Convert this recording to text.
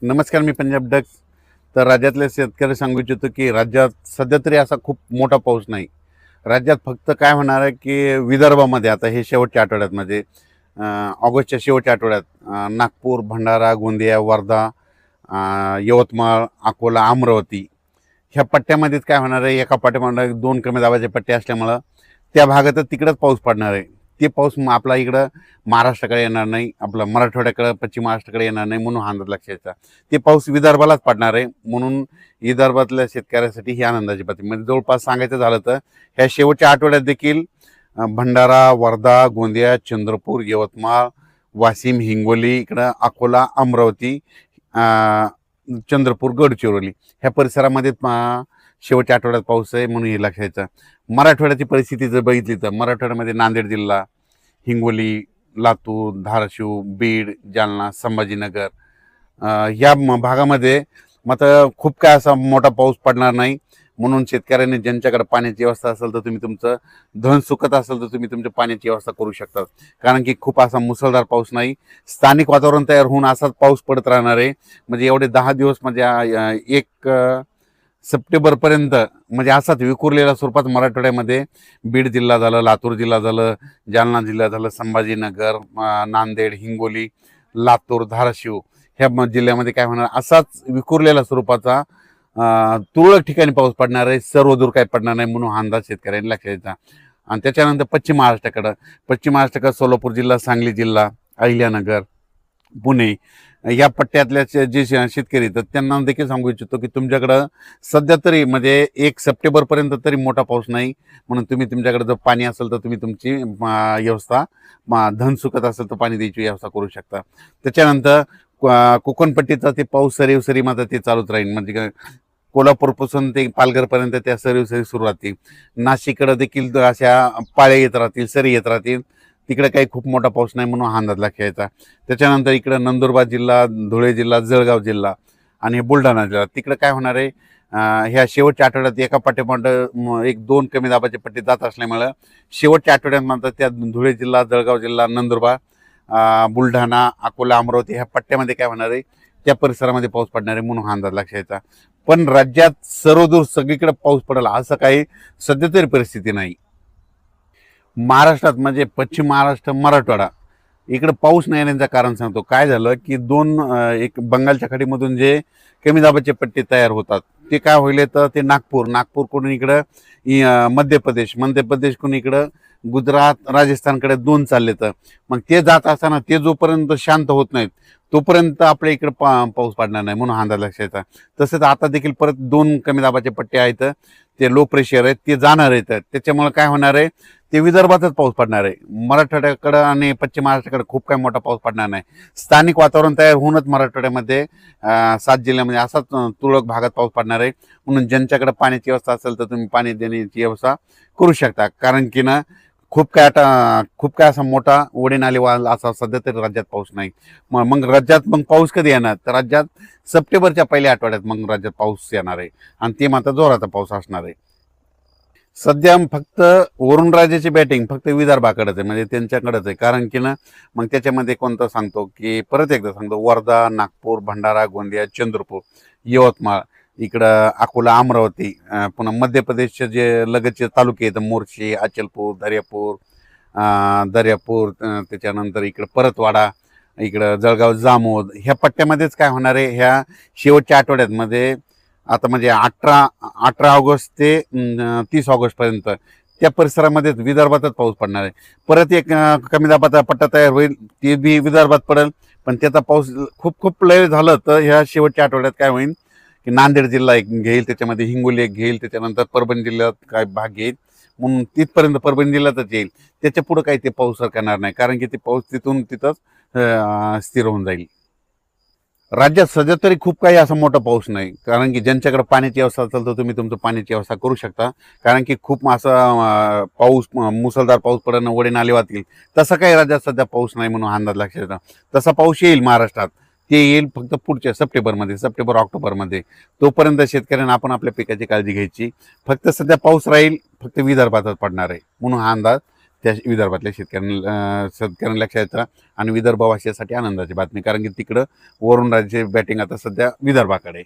नमस्कार, मी पंजाब डक. तर राज्यातल्या शेतकरी सांगू इच्छितो की राज्यात सध्या तरी असा खूप मोठा पाऊस नाही. राज्यात फक्त काय होणार आहे की विदर्भामध्ये आता हे शेवटच्या आठवड्यात म्हणजे ऑगस्टच्या शेवटच्या आठवड्यात नागपूर, भंडारा, गोंदिया, वर्धा, यवतमाळ, अकोला, अमरावती ह्या पट्ट्यामध्येच काय होणार आहे, एका पाठीमागे दोन कमी दाबाचे पट्टे असल्यामुळं त्या भागातच तिकडंच पाऊस पडणार आहे. ते पाऊस आपला इकडं महाराष्ट्राकडे येणार नाही, आपलं मराठवाड्याकडे, पश्चिम महाराष्ट्राकडे येणार नाही, म्हणून हा अंदाज लक्षात. ते पाऊस विदर्भालाच पडणार आहे. म्हणून विदर्भातल्या शेतकऱ्यासाठी ही आनंदाची बातमी. म्हणजे जवळपास सांगायचं झालं तर ह्या शेवटच्या आठवड्यात देखील भंडारा, वर्धा, गोंदिया, चंद्रपूर, यवतमाळ, वाशिम, हिंगोली, इकडं अकोला, अमरावती, चंद्रपूर, गडचिरोली ह्या परिसरामध्ये शेवटच्या आठवड्यात पाऊस आहे, म्हणून हे लक्षायचं. मराठवाड्याची परिस्थिती जर बघितली तर मराठवाड्यामध्ये नांदेड जिल्हा, हिंगोली, लातूर, धाराशिव, बीड, जालना, संभाजीनगर ह्या भागामध्ये मात्र खूप काय असा मोठा पाऊस पडणार नाही. म्हणून शेतकऱ्यांनी ज्यांच्याकडे पाण्याची व्यवस्था असेल तर तुम्ही तुमचं धन सुकत असेल तर तुम्ही तुमच्या पाण्याची व्यवस्था करू शकता. कारण की खूप असा मुसळधार पाऊस नाही, स्थानिक वातावरण तयार होऊन असाच पाऊस पडत राहणार आहे. म्हणजे एवढे 10 दिवस म्हणजे 1 सप्टेंबरपर्यंत म्हणजे असाच विखुरलेल्या स्वरूपात मराठवाड्यामध्ये बीड जिल्हा झालं, लातूर जिल्हा झालं, जालना जिल्हा झालं, संभाजीनगर, नांदेड, हिंगोली, लातूर, धाराशिव ह्या जिल्ह्यामध्ये काय होणार, असाच विखुरलेल्या स्वरूपाचा तुरळक ठिकाणी पाऊस पडणार आहे. सर्वदूर काय पडणार नाही, म्हणून हा अंदाज शेतकऱ्यांनी लक्षात घ्यायचा. आणि त्याच्यानंतर पश्चिम महाराष्ट्राकडं सोलापूर जिल्हा, सांगली जिल्हा, अहिल्यानगर, पुणे या पट्ट्यातल्या जे शेतकरी तर त्यांना देखील सांगू इच्छितो की तुमच्याकडं सध्या तरी म्हणजे 1 सप्टेंबरपर्यंत तरी मोठा पाऊस नाही. म्हणून तुम्ही तुमच्याकडे जर पाणी असेल तर तुम्ही तुमची व्यवस्था, धन सुकत असेल तर पाणी द्यायची व्यवस्था करू शकता. त्याच्यानंतर कोकणपट्टीचा ते पाऊस सरी मात्र ते चालूच राहील. म्हणजे कोल्हापूरपासून ते पालघरपर्यंत त्या सरी सुरू राहतील. नाशिककडे देखील अशा पाळ्या येत राहतील, सरी येत राहतील. तिकडे काही खूप मोठा पाऊस नाही, म्हणून हा अंदाज लक्षायचा. त्याच्यानंतर इकडं नंदुरबार जिल्हा, धुळे जिल्हा, जळगाव जिल्हा आणि बुलढाणा जिल्हा तिकडे काय होणार आहे, ह्या शेवटच्या आठवड्यात एका पाठीमागं 1-2 कमी दाबाचे पट्टे जात असल्यामुळं शेवटच्या आठवड्यात मात्र त्या धुळे जिल्हा, जळगाव जिल्हा, नंदुरबार, बुलढाणा, अकोला, अमरावती ह्या पट्ट्यामध्ये काय होणार आहे, त्या परिसरामध्ये पाऊस पडणार आहे, म्हणून हा अंदाज लक्षायचा. पण राज्यात सर्वदूर सगळीकडे पाऊस पडेल असं काही सध्या तरी परिस्थिती नाही. महाराष्ट्रात म्हणजे पश्चिम महाराष्ट्र, मराठवाडा इकडे पाऊस नाही येण्याचं कारण सांगतो. काय झालं की एक बंगालच्या खाडीमधून जे कमी दाबाचे पट्टे तयार होतात ते काय होईल तर ते नागपूरकडून इकडं मध्य प्रदेशकडून इकडं गुजरात, राजस्थानकडे 2 चालले. तर मग ते जात असताना ते जोपर्यंत शांत होत नाहीत तोपर्यंत आपल्या इकडे पाऊस पडणार नाही, म्हणून हा अंदाज लक्षायचा. तसंच आता देखील परत 2 कमी दाबाचे पट्टे आहेत, ते लो प्रेशर आहेत, ते जाणार आहेत. त्याच्यामुळे काय होणार आहे, ते विदर्भातच पाऊस पडणार आहे. मराठवाड्याकडं आणि पश्चिम महाराष्ट्राकडे खूप काही मोठा पाऊस पडणार नाही. स्थानिक वातावरण तयार होऊनच मराठवाड्यामध्ये 7 जिल्ह्यामध्ये असाच तुरळक भागात पाऊस पडणार आहे. म्हणून ज्यांच्याकडे पाण्याची व्यवस्था असेल तर तुम्ही पाणी देण्याची व्यवस्था करू शकता. कारण की ना खूप काय असा मोठा ओढे नाले असा सध्या तरी राज्यात पाऊस नाही. मग राज्यात पाऊस कधी येणार तर राज्यात सप्टेंबरच्या पहिल्या आठवड्यात मग राज्यात पाऊस येणार आहे, आणि ते मात्र जोराचा पाऊस असणार आहे. सध्या फक्त वरुण राजाची बॅटिंग फक्त विदर्भाकडेच आहे, म्हणजे त्यांच्याकडेच आहे. कारण की ना मग त्याच्यामध्ये कोणतं सांगतो की परत एकदा सांगतो, वर्धा, नागपूर, भंडारा, गोंदिया, चंद्रपूर, यवतमाळ, इकडं अकोला, अमरावती, पुन्हा मध्य प्रदेशचे जे लगतचे तालुके आहेत मोर्शी, अचलपूर, दर्यापूर, त्याच्यानंतर इकडं परतवाडा, इकडं जळगाव, जामोद ह्या पट्ट्यामध्येच काय होणार आहे, ह्या शेवटच्या आठवड्यात मध्ये आता म्हणजे 18 ऑगस्ट ते 30 ऑगस्टपर्यंत त्या परिसरामध्येच विदर्भातच पाऊस पडणार आहे. परत एक कमी दाबाचा पट्टा तयार होईल, ते बी विदर्भात पडेल. पण त्याचा पाऊस खूप लय झालं तर ह्या शेवटच्या आठवड्यात काय होईल की नांदेड जिल्हा एक घेईल, त्याच्यामध्ये हिंगोली एक घेईल, त्याच्यानंतर परभणी जिल्ह्यात काय भाग घेईल. म्हणून तिथपर्यंत परभणी जिल्ह्यातच येईल. त्याच्या पुढं काही ते पाऊस सरकणार नाही, कारण की ते पाऊस तिथंच स्थिर होऊन जाईल. राज्यात सध्या तरी खूप काही असा मोठा पाऊस नाही, कारण की ज्यांच्याकडे पाण्याची व्यवस्था असेल तर तुम्ही तुमचं पाण्याची व्यवस्था करू शकता. कारण की खूप असा पाऊस, मुसळधार पाऊस पडणं, ओढे नाले वाहतील तसा काही राज्यात सध्या पाऊस नाही, म्हणून अंदाज लक्षात येतो. तसा पाऊस येईल महाराष्ट्रात, ते येईल फक्त पुढच्या सप्टेंबर ऑक्टोबरमध्ये. तोपर्यंत शेतकऱ्यांना आपण आपल्या पिकाची काळजी घ्यायची. फक्त सध्या पाऊस राहील, फक्त विदर्भातच पडणार आहे, म्हणून हा अंदाज त्या विदर्भातल्या शेतकऱ्यांना लक्षात आणि विदर्भवासियासाठी आनंदाची बातमी, कारण की तिकडं वरुणराजे बॅटिंग आता सध्या विदर्भाकडे.